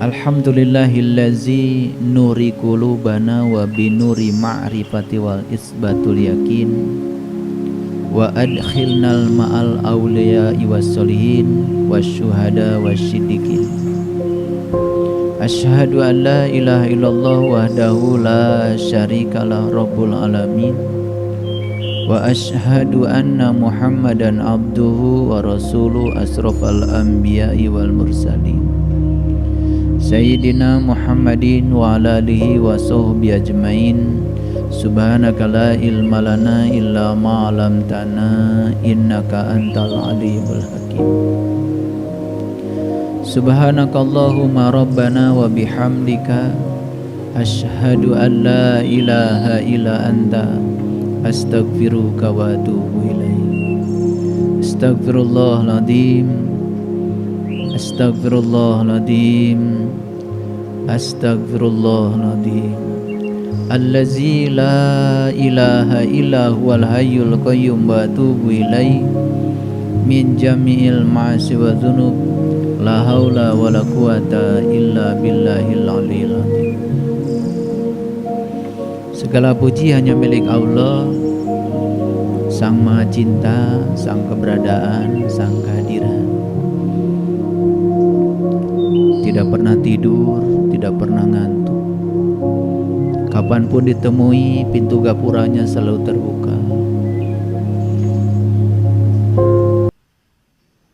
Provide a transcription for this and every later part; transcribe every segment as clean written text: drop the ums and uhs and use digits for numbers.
Alhamdulillahillazi nuri qulubana wa binuri ma'rifati wal isbatul yakin wa adkhilnal ma'al awliya'i was solihin wasyuhada wasyidikin. Asyhadu an la ilaha illallah wahdahu la syarikalah rabbul alamin wa asyhadu anna muhammadan abduhu wa rasuluh asrafal anbiya'i wal mursalin Sayyidina Muhammadin wa ala alihi wa sahbihi ajmain. Subhanaka la ilma lana illa ma 'allamtana innaka antal alimul hakim. Subhanakallahumma rabbana wa bihamdika asyhadu an la ilaha illa anta astaghfiruka wa atubu ilaik. Astaghfirullahaladzim, Astaghfirullahaladzim, Astaghfirullahaladzim. Allazi la ilaha illa huwal hayyul qayyum wa atubu ilaih min jami'il ma'asi wa dhunub. La haula wa la quwata illa billahil aliyil azim. Segala puji hanya milik Allah, Sang Maha Cinta, Sang Keberadaan, Sang Kehadiran. Tidak pernah tidur, tidak pernah ngantuk. Kapanpun ditemui, pintu gapuranya selalu terbuka.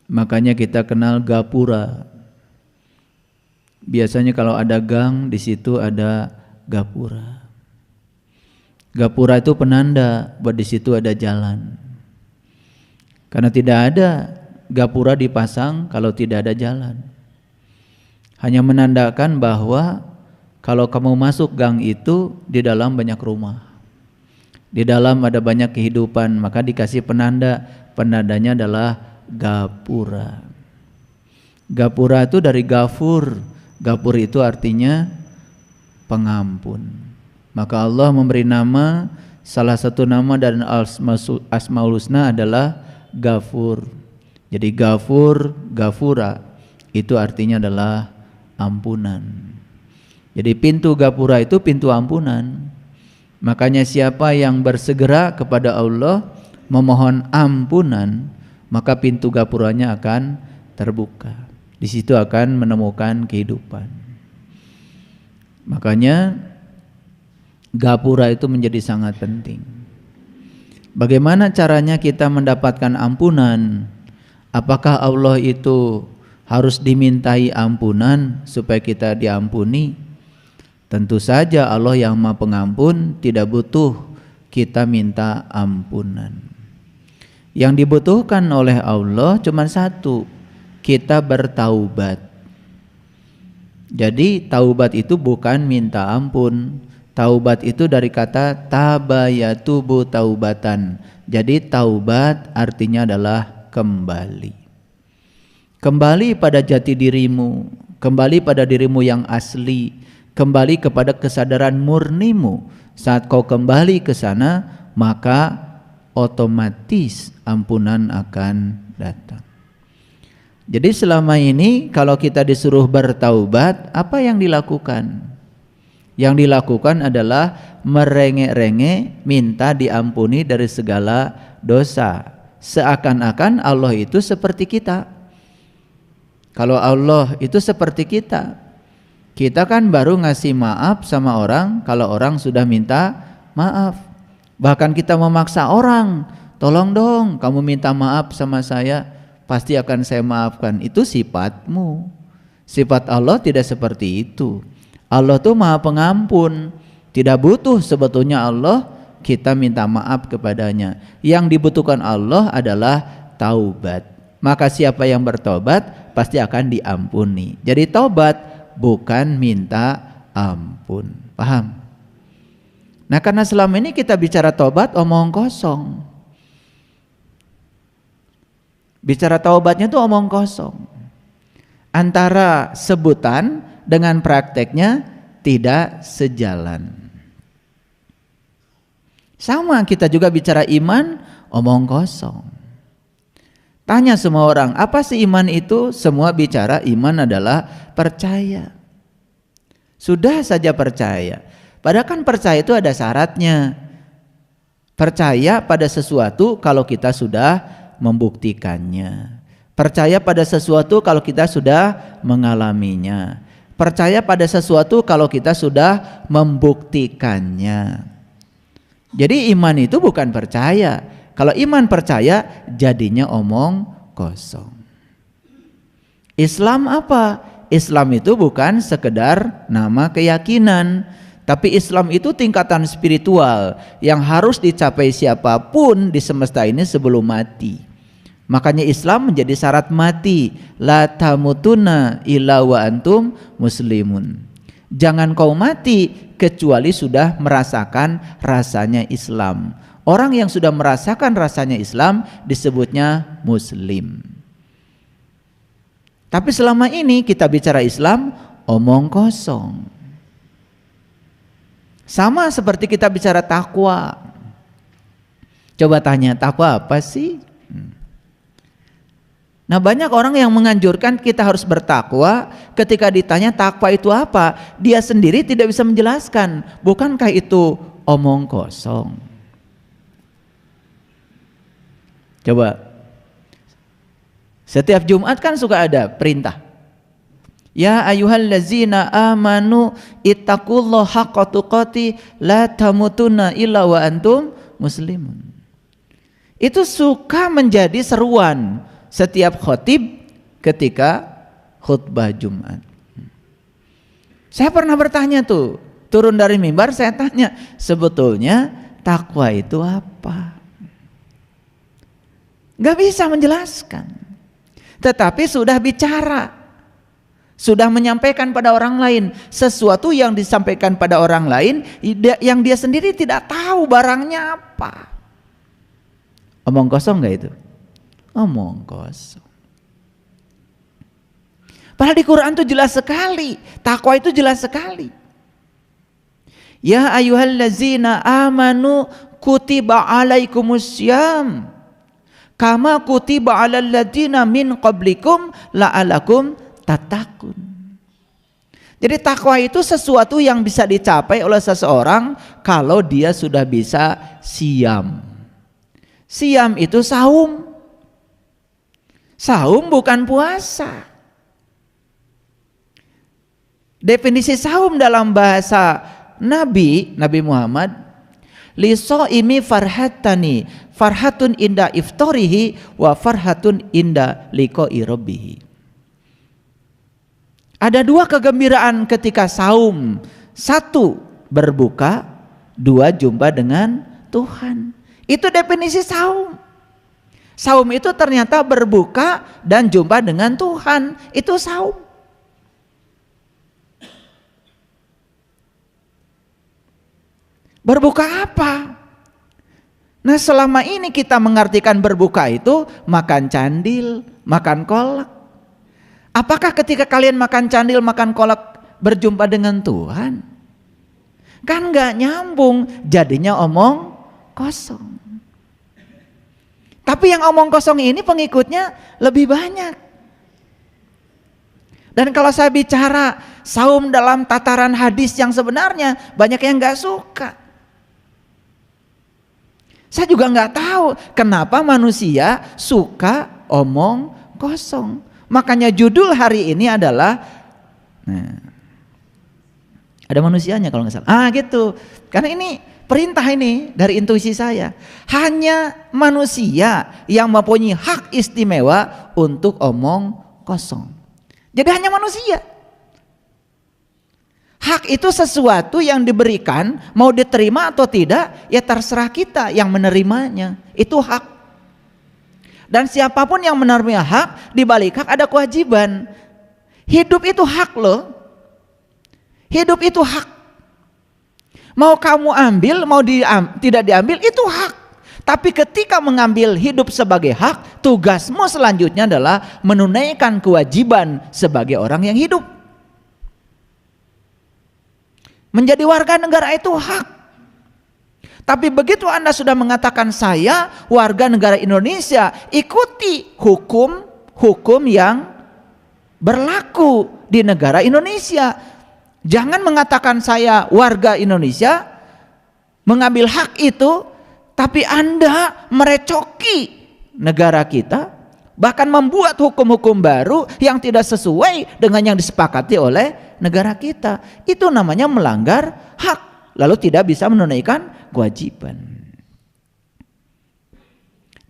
Makanya kita kenal gapura. Biasanya kalau ada gang, di situ ada gapura. Gapura itu penanda bahwa di situ ada jalan. Karena tidak ada gapura dipasang kalau tidak ada jalan. Hanya menandakan bahwa kalau kamu masuk gang itu, di dalam banyak rumah, di dalam ada banyak kehidupan, maka dikasih penanda. Penandanya adalah gapura. Gapura itu dari gafur. Gafur itu artinya pengampun. Maka Allah memberi nama, salah satu nama dan Asmaul Husna adalah Gafur. Jadi Gafur, Gafura itu artinya adalah ampunan. Jadi pintu gapura itu pintu ampunan. Makanya siapa yang bersegera kepada Allah memohon ampunan, maka pintu gapuranya akan terbuka. Di situ akan menemukan kehidupan. Makanya gapura itu menjadi sangat penting. Bagaimana caranya kita mendapatkan ampunan? Apakah Allah itu harus dimintai ampunan supaya kita diampuni? Tentu saja Allah yang Maha Pengampun, tidak butuh kita minta ampunan. Yang dibutuhkan oleh Allah cuma satu, kita bertaubat. Jadi taubat itu bukan minta ampun. Taubat itu dari kata taba yatubu taubatan. Jadi taubat artinya adalah kembali. Kembali pada jati dirimu, kembali pada dirimu yang asli, kembali kepada kesadaran murnimu. Saat kau kembali ke sana, maka otomatis ampunan akan datang. Jadi selama ini kalau kita disuruh bertaubat, apa yang dilakukan? Yang dilakukan adalah merengek-rengek minta diampuni dari segala dosa. Seakan-akan Allah itu seperti kita. Kalau Allah itu seperti kita, kita kan baru ngasih maaf sama orang kalau orang sudah minta maaf. Bahkan kita memaksa orang, tolong dong kamu minta maaf sama saya, pasti akan saya maafkan. Itu sifatmu. Sifat Allah tidak seperti itu. Allah tuh Maha Pengampun. Tidak butuh sebetulnya Allah kita minta maaf kepadanya. Yang dibutuhkan Allah adalah taubat. Maka siapa yang bertobat pasti akan diampuni. Jadi taubat bukan minta ampun. Paham? Nah, karena selama ini kita bicara taubat omong kosong. Bicara taubatnya itu omong kosong. Antara sebutan dengan prakteknya tidak sejalan. Sama kita juga bicara iman omong kosong. Tanya semua orang, apa sih iman itu? Semua bicara iman adalah percaya. Sudah saja percaya. Padahal kan percaya itu ada syaratnya. Percaya pada sesuatu kalau kita sudah membuktikannya. Percaya pada sesuatu kalau kita sudah mengalaminya. Percaya pada sesuatu kalau kita sudah membuktikannya. Jadi iman itu bukan percaya. Kalau iman percaya jadinya omong kosong. Islam apa? Islam itu bukan sekedar nama keyakinan, tapi Islam itu tingkatan spiritual yang harus dicapai siapapun di semesta ini sebelum mati. Makanya Islam menjadi syarat mati. La tamutunna illa wa antum muslimun. Jangan kau mati kecuali sudah merasakan rasanya Islam. Orang yang sudah merasakan rasanya Islam disebutnya muslim. Tapi selama ini kita bicara Islam omong kosong. Sama seperti kita bicara takwa. Coba tanya, takwa apa sih? Nah, banyak orang yang menganjurkan kita harus bertakwa. Ketika ditanya takwa itu apa, dia sendiri tidak bisa menjelaskan. Bukankah itu omong kosong? Coba, setiap Jumat kan suka ada perintah. Ya ayyuhallazina amanu ittaqullaha haqqa tuqatih la tamutunna illa wa antum muslimun. Itu suka menjadi seruan setiap khotib ketika khutbah Jumat. Saya pernah bertanya tuh, turun dari mimbar saya tanya, sebetulnya takwa itu apa? Gak bisa menjelaskan. Tetapi sudah bicara, sudah menyampaikan pada orang lain sesuatu yang disampaikan pada orang lain yang dia sendiri tidak tahu barangnya apa. Omong kosong gak itu? Omong kosong. Padahal di Quran itu jelas sekali, takwa itu jelas sekali. Ya ayyuhallazina amanu kutiba alaikumussyam kama kutiba alal ladzina min qablikum la'alakum tattaqun. Jadi takwa itu sesuatu yang bisa dicapai oleh seseorang kalau dia sudah bisa siam. Siam itu saum. Saum bukan puasa. Definisi saum dalam bahasa Nabi Muhammad, lisoimi farhatani, farhatun inda iftarihi wa farhatun inda liqa'i rabbih. Ada dua kegembiraan ketika saum. Satu, berbuka. Dua, jumpa dengan Tuhan. Itu definisi saum. Saum itu ternyata berbuka dan jumpa dengan Tuhan. Itu saum. Berbuka apa? Nah, selama ini kita mengartikan berbuka itu makan candil, makan kolak. Apakah ketika kalian makan candil, makan kolak berjumpa dengan Tuhan? Kan gak nyambung, jadinya omong kosong. Tapi yang omong kosong ini pengikutnya lebih banyak. Dan kalau saya bicara saum dalam tataran hadis yang sebenarnya, banyak yang gak suka. Saya juga gak tahu kenapa manusia suka omong kosong. Makanya judul hari ini adalah, ada manusianya kalau nggak salah. Gitu. Karena ini perintah ini dari intuisi saya. Hanya manusia yang mempunyai hak istimewa untuk omong kosong. Jadi hanya manusia. Hak itu sesuatu yang diberikan, mau diterima atau tidak, ya terserah kita yang menerimanya. Itu hak. Dan siapapun yang menerima hak, di balik hak ada kewajiban. Hidup itu hak loh. Hidup itu hak. Mau kamu ambil, mau tidak diambil, itu hak. Tapi ketika mengambil hidup sebagai hak, tugasmu selanjutnya adalah menunaikan kewajiban sebagai orang yang hidup. Menjadi warga negara itu hak. Tapi begitu Anda sudah mengatakan saya warga negara Indonesia, ikuti hukum yang berlaku di negara Indonesia. Jangan mengatakan saya warga Indonesia, mengambil hak itu, tapi Anda merecoki negara kita, bahkan membuat hukum-hukum baru yang tidak sesuai dengan yang disepakati oleh negara kita. Itu namanya melanggar hak, lalu tidak bisa menunaikan kewajiban.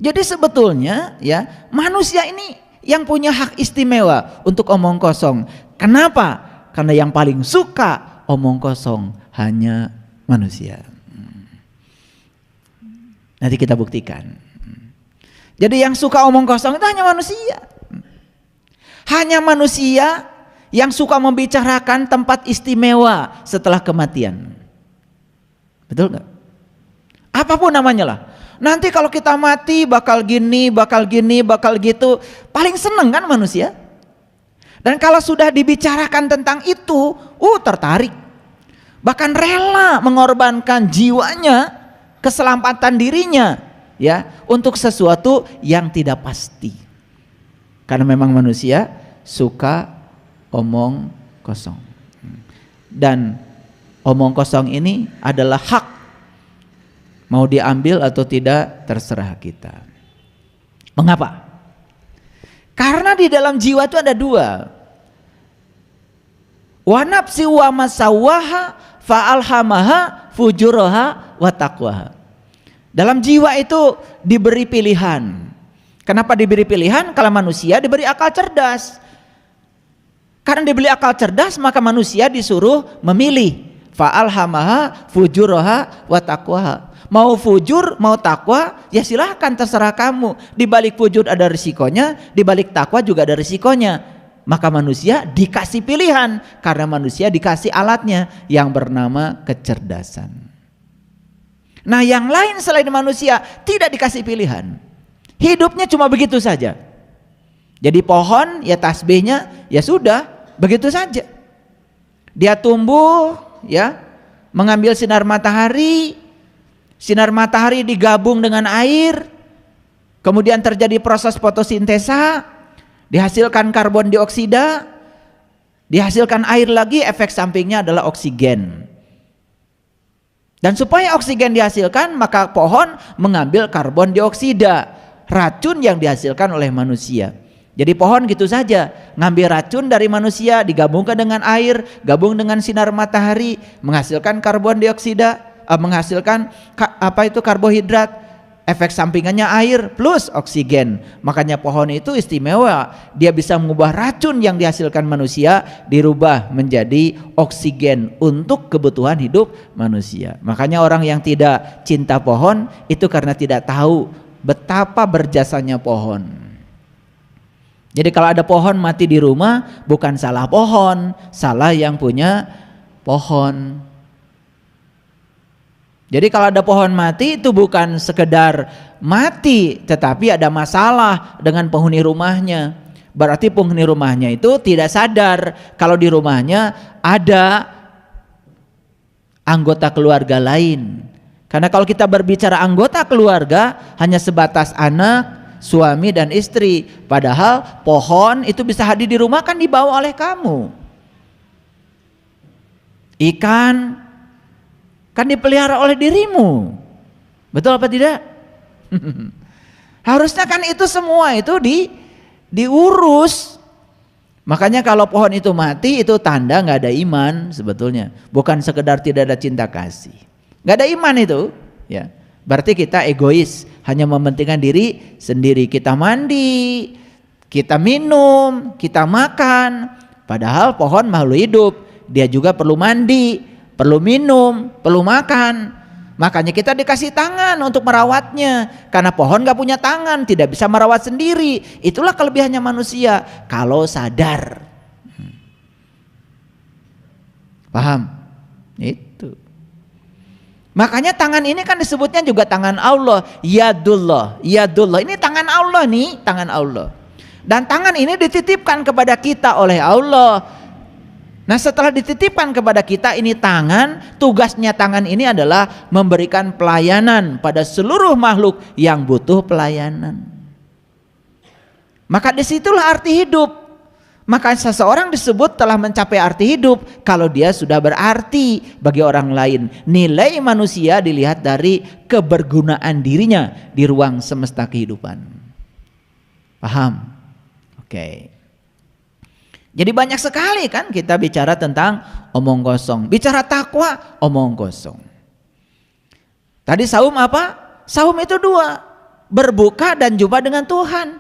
Jadi sebetulnya ya, manusia ini yang punya hak istimewa untuk omong kosong. Kenapa? Karena yang paling suka omong kosong hanya manusia. Nanti kita buktikan. Jadi yang suka omong kosong itu hanya manusia. Hanya manusia yang suka membicarakan tempat istimewa setelah kematian. Betul nggak? Apapun namanya lah. Nanti kalau kita mati bakal gini, bakal gini, bakal gitu. Paling seneng kan manusia. Dan kalau sudah dibicarakan tentang itu, tertarik. Bahkan rela mengorbankan jiwanya, keselamatan dirinya, ya, untuk sesuatu yang tidak pasti. Karena memang manusia suka omong kosong. Dan omong kosong ini adalah hak. Mau diambil atau tidak terserah kita. Mengapa? Karena di dalam jiwa itu ada dua. Wa nafsi wa masawaha fa'alhamaha fujuraha wa taqwaha. Dalam jiwa itu diberi pilihan. Kenapa diberi pilihan? Kalau manusia diberi akal cerdas. Karena diberi akal cerdas, maka manusia disuruh memilih. Fa'alhamaha fujuraha wa taqwaha. Mau fujur, mau takwa, ya silahkan, terserah kamu. Di balik fujur ada risikonya, di balik takwa juga ada risikonya. Maka manusia dikasih pilihan, karena manusia dikasih alatnya yang bernama kecerdasan. Nah, yang lain selain manusia tidak dikasih pilihan. Hidupnya cuma begitu saja. Jadi pohon, ya tasbihnya, ya sudah, begitu saja. Dia tumbuh, ya, mengambil sinar matahari. Sinar matahari digabung dengan air, kemudian terjadi proses fotosintesa, dihasilkan karbon dioksida, dihasilkan air lagi, efek sampingnya adalah oksigen. Dan supaya oksigen dihasilkan, maka pohon mengambil karbon dioksida, racun yang dihasilkan oleh manusia. Jadi pohon gitu saja, ngambil racun dari manusia, digabungkan dengan air, gabung dengan sinar matahari, menghasilkan karbon dioksida, menghasilkan karbohidrat, efek sampingannya air plus oksigen. Makanya pohon itu istimewa, dia bisa mengubah racun yang dihasilkan manusia dirubah menjadi oksigen untuk kebutuhan hidup manusia. Makanya orang yang tidak cinta pohon itu karena tidak tahu betapa berjasanya pohon. Jadi kalau ada pohon mati di rumah, bukan salah pohon, salah yang punya pohon. Jadi kalau ada pohon mati itu bukan sekedar mati, tetapi ada masalah dengan penghuni rumahnya. Berarti penghuni rumahnya itu tidak sadar kalau di rumahnya ada anggota keluarga lain. Karena kalau kita berbicara anggota keluarga hanya sebatas anak, suami dan istri. Padahal pohon itu bisa hadir di rumah, kan dibawa oleh kamu. Ikan kan dipelihara oleh dirimu. Betul apa tidak? Harusnya kan itu semua itu diurus. Makanya kalau pohon itu mati, itu tanda nggak ada iman sebetulnya. Bukan sekedar tidak ada cinta kasih. Nggak ada iman itu, ya. Berarti kita egois, hanya mementingkan diri sendiri. Kita mandi, kita minum, kita makan. Padahal pohon makhluk hidup, dia juga perlu mandi, perlu minum, perlu makan. Makanya kita dikasih tangan untuk merawatnya. Karena pohon gak punya tangan, tidak bisa merawat sendiri. Itulah kelebihannya manusia kalau sadar. Paham? Itu. Makanya tangan ini kan disebutnya juga tangan Allah. Yadullah, yadullah. Ini tangan Allah nih, tangan Allah. Dan tangan ini dititipkan kepada kita oleh Allah. Nah, setelah dititipkan kepada kita ini tangan, tugasnya tangan ini adalah memberikan pelayanan pada seluruh makhluk yang butuh pelayanan. Maka disitulah arti hidup. Maka seseorang disebut telah mencapai arti hidup kalau dia sudah berarti bagi orang lain. Nilai manusia dilihat dari kebergunaan dirinya di ruang semesta kehidupan. Paham? Oke. Jadi banyak sekali kan kita bicara tentang omong kosong. Bicara takwa, omong kosong. Tadi saum apa? Saum itu dua. Berbuka dan jumpa dengan Tuhan.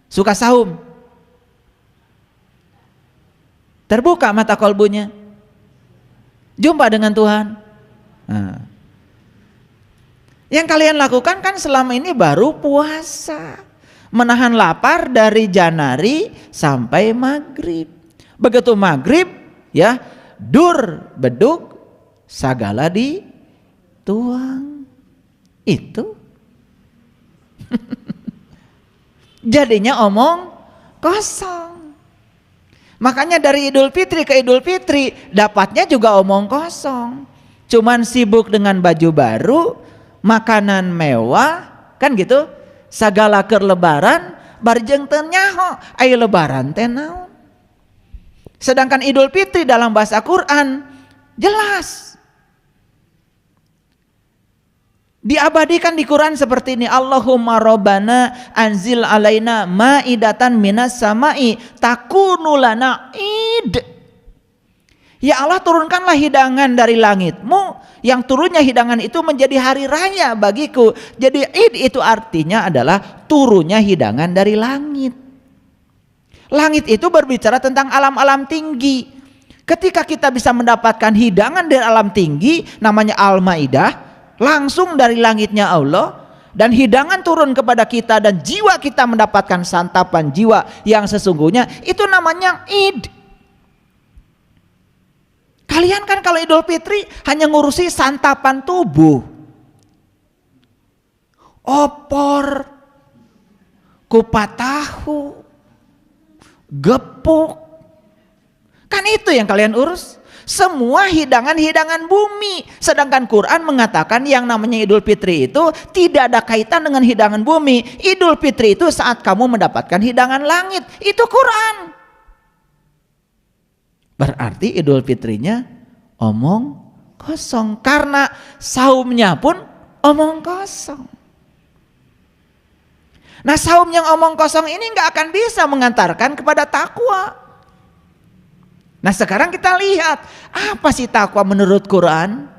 Suka saum? Terbuka mata kolbunya, jumpa dengan Tuhan. Nah, yang kalian lakukan kan selama ini baru puasa, menahan lapar dari Janari sampai maghrib. Begitu maghrib, ya, dur beduk, sagala dituang. Itu jadinya omong kosong. Makanya dari Idul Fitri ke Idul Fitri dapatnya juga omong kosong. Cuman sibuk dengan baju baru, makanan mewah, kan gitu. Sagala keur lebaran barjeng teu nyaho, aya lebaran teh naon. Sedangkan Idul Fitri dalam bahasa Quran jelas diabadikan di Quran seperti ini. Allahumma rabbana anzil alaina maidatan minas samai takunu lana id. Ya Allah, turunkanlah hidangan dari langitmu, yang turunnya hidangan itu menjadi hari raya bagiku. Jadi id itu artinya adalah turunnya hidangan dari langit. Langit itu berbicara tentang alam-alam tinggi. Ketika kita bisa mendapatkan hidangan dari alam tinggi, namanya Al-Maidah, langsung dari langitnya Allah, dan hidangan turun kepada kita dan jiwa kita mendapatkan santapan jiwa yang sesungguhnya, itu namanya Id. Kalian kan kalau Idul Fitri hanya ngurusi santapan tubuh, opor, kupat tahu, gepuk, kan itu yang kalian urus. Semua hidangan-hidangan bumi. Sedangkan Quran mengatakan yang namanya Idul Fitri itu tidak ada kaitan dengan hidangan bumi. Idul Fitri itu saat kamu mendapatkan hidangan langit. Itu Quran. Berarti Idul Fitrinya omong kosong. Karena saumnya pun omong kosong. Nah, saum yang omong kosong ini gak akan bisa mengantarkan kepada takwa. Nah, sekarang kita lihat apa sih takwa menurut Quran?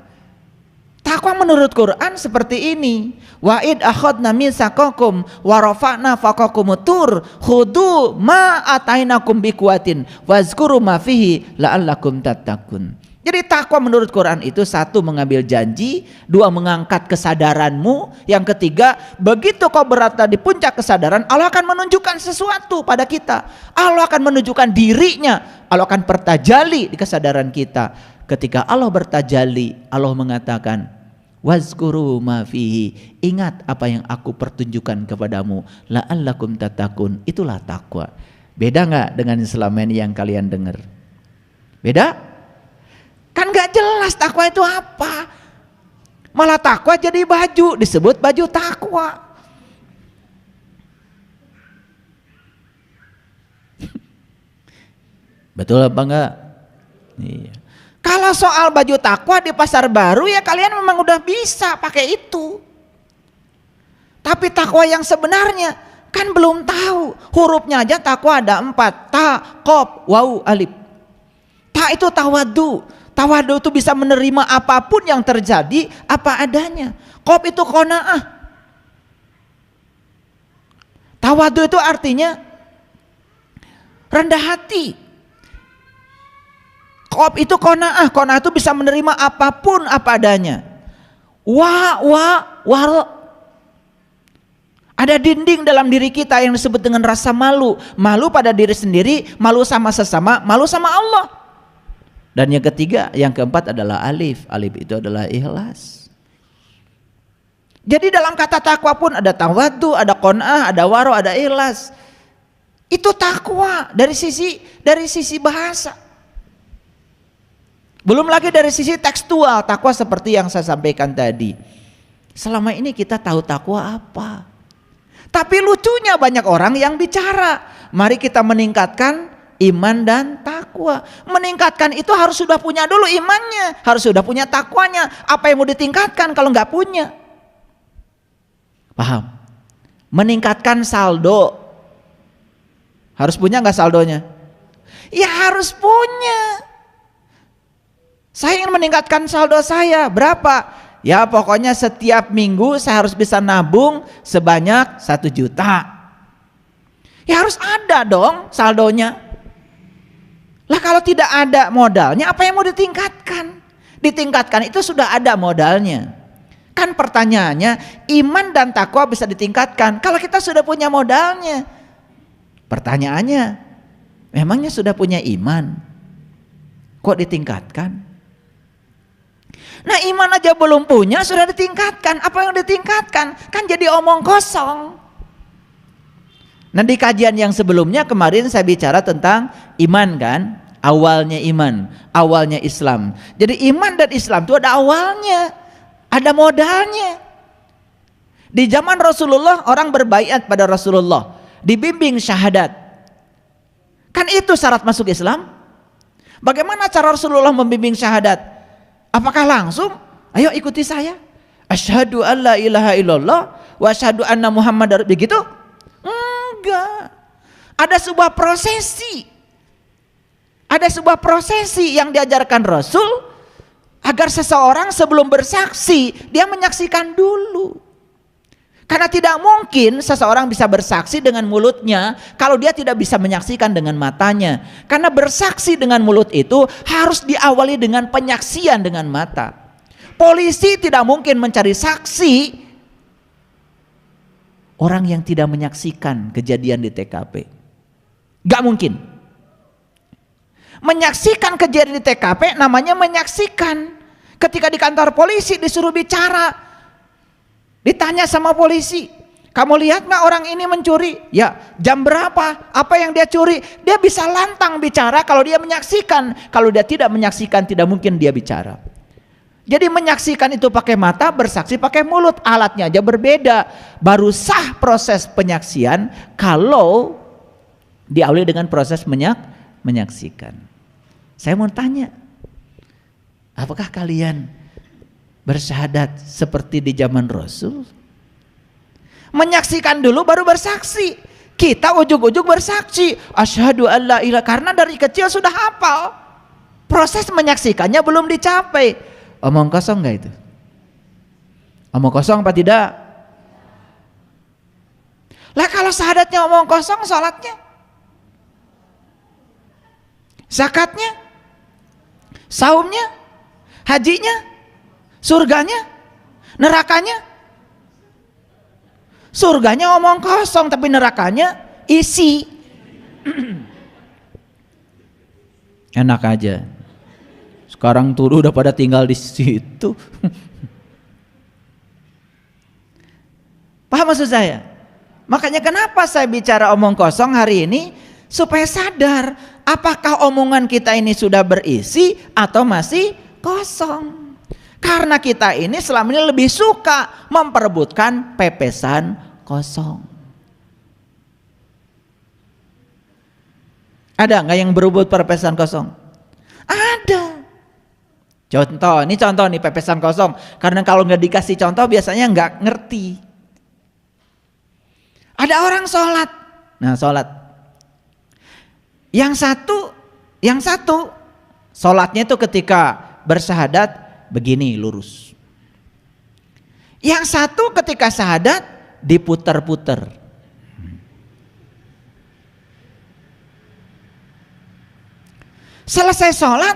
Takwa menurut Quran seperti ini. Wa id akhadna mitsaqakum wa rafa'na fawqakumut tur khudu ma atainakum biquwatin wazkuru ma fihi la'allakum tattaqun. Jadi takwa menurut Quran itu satu, mengambil janji, dua, mengangkat kesadaranmu, yang ketiga, begitu kau berada di puncak kesadaran, Allah akan menunjukkan sesuatu pada kita. Allah akan menunjukkan dirinya, Allah akan bertajali di kesadaran kita. Ketika Allah bertajali, Allah mengatakan, wazkuru ma fihi, ingat apa yang aku pertunjukkan kepadamu, la'allakum tattaqun. Itulah takwa. Beda nggak dengan selama ini yang kalian dengar? Beda? Kan gak jelas takwa itu apa. Malah takwa jadi baju, disebut baju takwa. Betul apa enggak? Iya. Kalau soal baju takwa di pasar baru, ya kalian memang udah bisa pakai itu. Tapi takwa yang sebenarnya kan belum tahu. Hurufnya aja takwa ada 4. Ta, qaf, waw, alif. Ta itu tawadu. Tawadu itu bisa menerima apapun yang terjadi apa adanya. Qaf itu qanaah. Tawadu itu artinya rendah hati. Qaf itu qanaah. Qanaah itu bisa menerima apapun apa adanya. Waro. Ada dinding dalam diri kita yang disebut dengan rasa malu. Malu pada diri sendiri, malu sama sesama, malu sama Allah. Dan yang ketiga, yang keempat adalah alif. Alif itu adalah ikhlas. Jadi dalam kata takwa pun ada tawadu, ada qanaah, ada waro, ada ikhlas. Itu takwa dari sisi bahasa. Belum lagi dari sisi tekstual, takwa seperti yang saya sampaikan tadi. Selama ini kita tahu takwa apa? Tapi lucunya banyak orang yang bicara, mari kita meningkatkan Iman dan takwa. Meningkatkan itu harus sudah punya dulu imannya, harus sudah punya takwanya. Apa yang mau ditingkatkan kalau nggak punya? Paham? Meningkatkan saldo, harus punya nggak saldonya? Ya harus punya. Saya ingin meningkatkan saldo saya, berapa? Ya pokoknya setiap minggu saya harus bisa nabung sebanyak 1 juta. Ya harus ada dong saldonya. Lah kalau tidak ada modalnya, apa yang mau ditingkatkan? Ditingkatkan itu sudah ada modalnya. Kan pertanyaannya, iman dan takwa bisa ditingkatkan kalau kita sudah punya modalnya. Pertanyaannya, memangnya sudah punya iman, kok ditingkatkan? Nah iman aja belum punya sudah ditingkatkan. Apa yang ditingkatkan? Kan jadi omong kosong. Nah di kajian yang sebelumnya kemarin saya bicara tentang iman kan, awalnya iman, awalnya Islam. Jadi iman dan Islam itu ada awalnya, ada modalnya. Di zaman Rasulullah orang berbaiat pada Rasulullah, dibimbing syahadat. Kan itu syarat masuk Islam. Bagaimana cara Rasulullah membimbing syahadat? Apakah langsung? Ayo ikuti saya. Asyhadu an la ilaha illallah wa asyhadu anna Muhammadar, begitu? Enggak. Ada sebuah prosesi. Ada sebuah prosesi yang diajarkan Rasul agar seseorang sebelum bersaksi dia menyaksikan dulu. Karena tidak mungkin seseorang bisa bersaksi dengan mulutnya kalau dia tidak bisa menyaksikan dengan matanya. Karena bersaksi dengan mulut itu harus diawali dengan penyaksian dengan mata. Polisi tidak mungkin mencari saksi orang yang tidak menyaksikan kejadian di TKP. Gak mungkin. Menyaksikan kejadian di TKP namanya menyaksikan. Ketika di kantor polisi disuruh bicara, ditanya sama polisi, kamu lihat nggak orang ini mencuri? Ya, jam berapa? Apa yang dia curi? Dia bisa lantang bicara kalau dia menyaksikan. Kalau dia tidak menyaksikan, tidak mungkin dia bicara. Jadi menyaksikan itu pakai mata, bersaksi pakai mulut. Alatnya aja berbeda. Baru sah proses penyaksian kalau diawali dengan proses menyaksikan. Saya mau tanya, apakah kalian bersyahadat seperti di zaman Rasul? Menyaksikan dulu baru bersaksi. Kita ujug-ujug bersaksi, asyhadu alla ilaha, karena dari kecil sudah hafal. Proses menyaksikannya belum dicapai. Omong kosong enggak itu? Omong kosong apa tidak? Lah kalau syahadatnya omong kosong, salatnya, zakatnya, saumnya, hajinya, surganya, nerakanya. Surganya omong kosong tapi nerakanya isi. Enak aja. Sekarang tuh udah pada tinggal di situ. Paham maksud saya? Makanya kenapa saya bicara omong kosong hari ini, supaya sadar apakah omongan kita ini sudah berisi atau masih kosong. Karena kita ini selama ini lebih suka memperebutkan pepesan kosong. Ada nggak yang berebut pepesan kosong? Ada. Contoh nih pepesan kosong. Karena kalau nggak dikasih contoh biasanya nggak ngerti. Ada orang sholat. Nah sholat. Yang satu sholatnya itu ketika bersyahadat begini lurus. Yang satu ketika syahadat diputer-puter. Selesai sholat,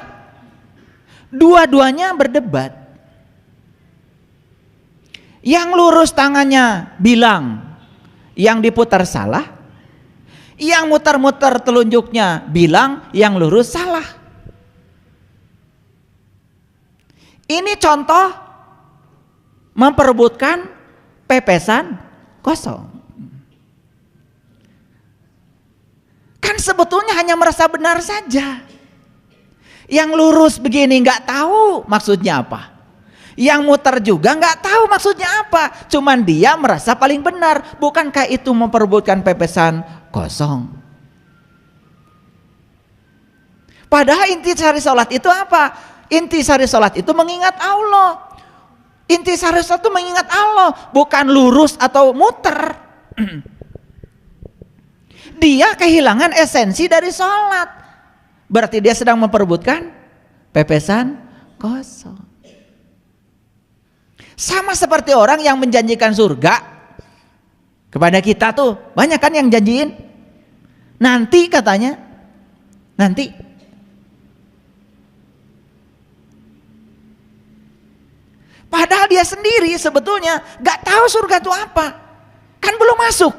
dua-duanya berdebat. Yang lurus tangannya bilang yang diputar salah, yang muter-muter telunjuknya bilang yang lurus salah. Ini contoh memperebutkan pepesan kosong. Kan sebetulnya hanya merasa benar saja. Yang lurus begini nggak tahu maksudnya apa. Yang muter juga nggak tahu maksudnya apa. Cuman dia merasa paling benar. Bukankah itu memperebutkan pepesan kosong? Padahal inti sari sholat itu apa? Inti sari sholat itu mengingat Allah. Inti sari sholat itu mengingat Allah, bukan lurus atau muter. Dia kehilangan esensi dari sholat. Berarti dia sedang memperebutkan pepesan kosong. Sama seperti orang yang menjanjikan surga kepada kita tuh. Banyak kan yang janjiin. Nanti katanya. Nanti. Padahal dia sendiri sebetulnya gak tahu surga itu apa. Kan belum masuk.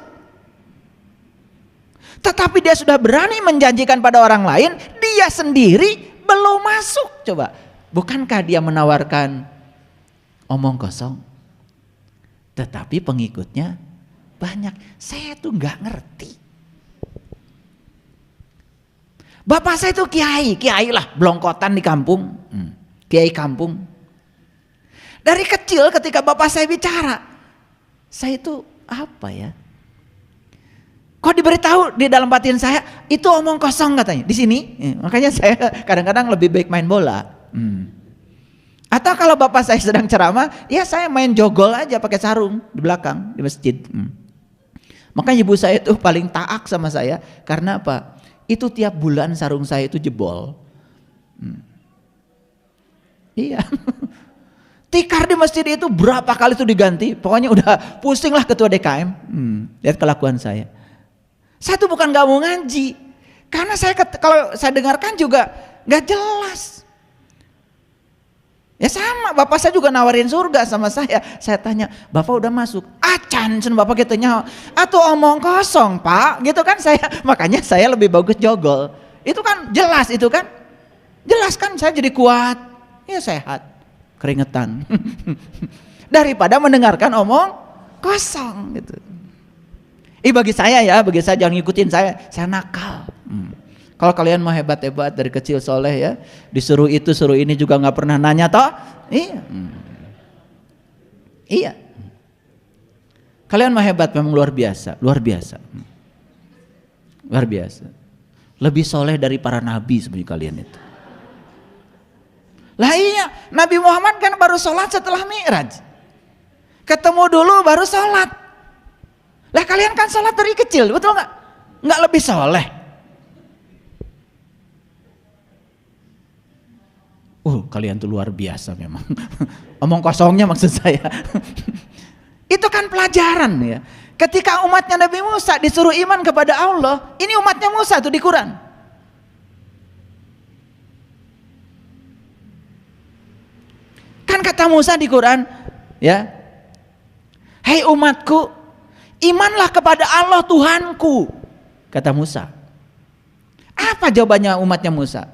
Tetapi dia sudah berani menjanjikan pada orang lain, dia sendiri belum masuk. Coba, bukankah dia menawarkan omong kosong? Tetapi pengikutnya banyak. Saya tuh gak ngerti. Bapak saya itu kiai lah, blongkotan di kampung. Kiai kampung. Dari kecil ketika bapak saya bicara, saya itu apa ya? Kok diberitahu di dalam batin saya itu omong kosong katanya di sini. Makanya saya kadang-kadang lebih baik main bola. Atau kalau bapak saya sedang ceramah, ya saya main jogol aja pakai sarung di belakang di masjid. Makanya ibu saya itu paling taat sama saya karena apa? Itu tiap bulan sarung saya itu jebol. Iya. Tikar di masjid itu berapa kali itu diganti, pokoknya udah pusing lah ketua DKM. Lihat kelakuan saya. Saya tuh bukan gak mau ngaji, karena saya kalau saya dengarkan juga gak jelas. Ya sama, bapak saya juga nawarin surga sama saya. Saya tanya, bapak udah masuk? Acan, bapak gitu nyawa. Atau omong kosong pak, gitu kan saya. Makanya saya lebih bagus jogol. Itu kan jelas itu kan, jelas kan saya jadi kuat, ya sehat. Keringetan daripada mendengarkan omong kosong gitu. Bagi saya jangan ngikutin saya nakal. Kalau kalian mau hebat-hebat dari kecil soleh ya, disuruh itu suruh ini juga nggak pernah nanya toh. Iya. Kalian mau hebat memang luar biasa. Lebih soleh dari para nabi sebenarnya kalian itu. Lah iya, Nabi Muhammad kan baru sholat setelah Mi'raj. Ketemu dulu baru sholat. Lah kalian kan sholat dari kecil, betul nggak? Nggak lebih soleh? Kalian tuh luar biasa memang. Omong kosongnya maksud saya. Itu kan pelajaran ya. Ketika umatnya Nabi Musa disuruh iman kepada Allah, ini umatnya Musa tuh di Quran. Kan kata Musa di Quran, ya, hei umatku, imanlah kepada Allah Tuhanku, kata Musa. Apa jawabannya umatnya Musa?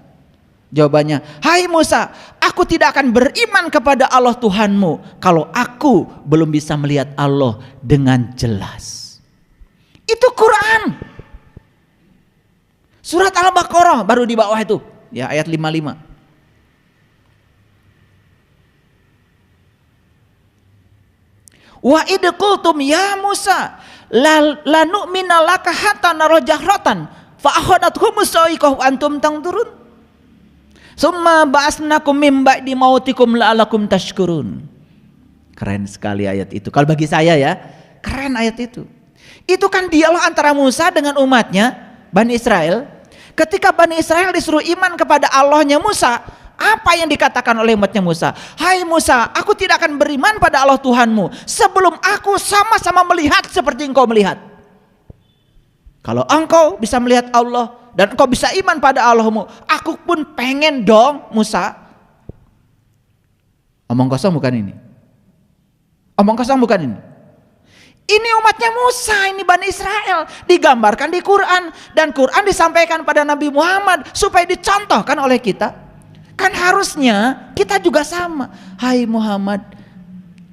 Jawabannya, hai Musa, aku tidak akan beriman kepada Allah Tuhanmu kalau aku belum bisa melihat Allah dengan jelas. Itu Quran. Surat Al-Baqarah baru di bawah itu, ya ayat 55. Wa id qultum ya Musa la nu'mina laka hatta nara jahratan fa akhadathum sa'iqah antum tangdurun summa ba'asnakum min ba'di mautikum la'alakum tashkurun. Keren sekali ayat itu. Kalau bagi saya ya, keren ayat itu. Itu kan dialog antara Musa dengan umatnya Bani Israel. Ketika Bani Israel disuruh iman kepada Allahnya Musa, apa yang dikatakan oleh umatnya Musa? Hai Musa, aku tidak akan beriman pada Allah Tuhanmu sebelum aku sama-sama melihat seperti engkau melihat. Kalau engkau bisa melihat Allah dan engkau bisa iman pada Allahmu, aku pun pengen dong Musa. Omong kosong bukan ini. Omong kosong bukan ini. Ini umatnya Musa, ini Bani Israel, digambarkan di Quran, dan Quran disampaikan pada Nabi Muhammad supaya dicontohkan oleh kita. Kan harusnya kita juga sama. Hai Muhammad,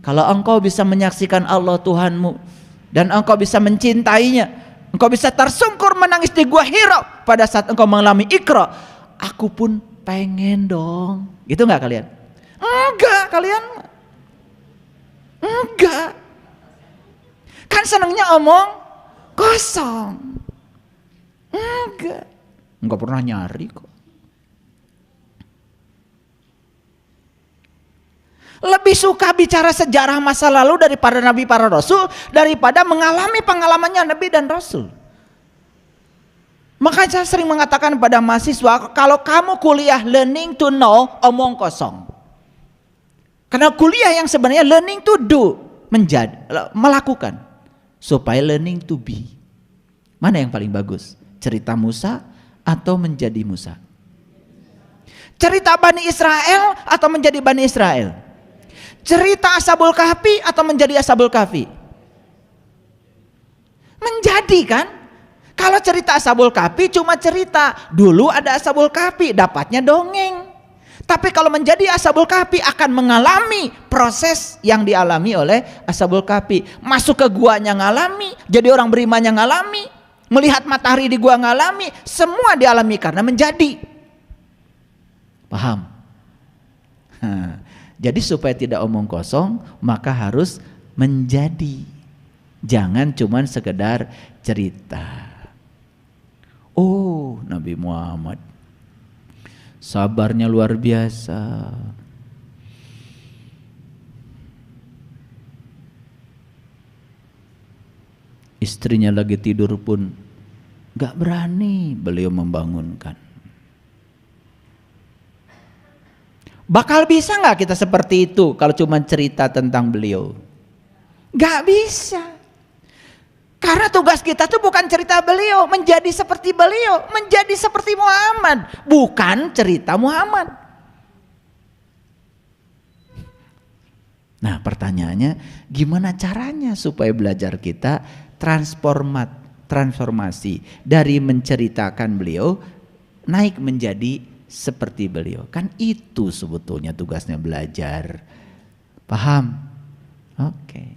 kalau engkau bisa menyaksikan Allah Tuhanmu dan engkau bisa mencintainya, engkau bisa tersungkur menangis di gua Hira pada saat engkau mengalami Iqra, aku pun pengen dong. Gitu nggak kalian? Enggak, kalian enggak. Kan senangnya omong kosong. Enggak pernah nyari kok. Lebih suka bicara sejarah masa lalu daripada nabi para rasul, daripada mengalami pengalamannya nabi dan rasul. Makanya saya sering mengatakan pada mahasiswa, kalau kamu kuliah learning to know, omong kosong. Karena kuliah yang sebenarnya learning to do, melakukan, supaya learning to be. Mana yang paling bagus? Cerita Musa atau menjadi Musa? Cerita Bani Israel atau menjadi Bani Israel? Cerita Ashabul Kahfi atau menjadi Ashabul Kahfi? Menjadi kan? Kalau cerita Ashabul Kahfi cuma cerita, dulu ada Ashabul Kahfi, dapatnya dongeng. Tapi kalau menjadi Ashabul Kahfi akan mengalami proses yang dialami oleh Ashabul Kahfi. Masuk ke guanya ngalami, jadi orang berimannya ngalami, melihat matahari di gua ngalami, semua dialami karena menjadi. Paham? Jadi supaya tidak omong kosong, maka harus menjadi. Jangan cuman sekedar cerita. Oh, Nabi Muhammad sabarnya luar biasa. Istrinya lagi tidur pun gak berani beliau membangunkan. Bakal bisa gak kita seperti itu kalau cuma cerita tentang beliau? Gak bisa. Karena tugas kita tuh bukan cerita beliau, menjadi seperti beliau, menjadi seperti Muhammad, bukan cerita Muhammad. Nah pertanyaannya, gimana caranya supaya belajar kita transformasi dari menceritakan beliau naik menjadi seperti beliau? Kan itu sebetulnya tugasnya belajar. Paham? Oke.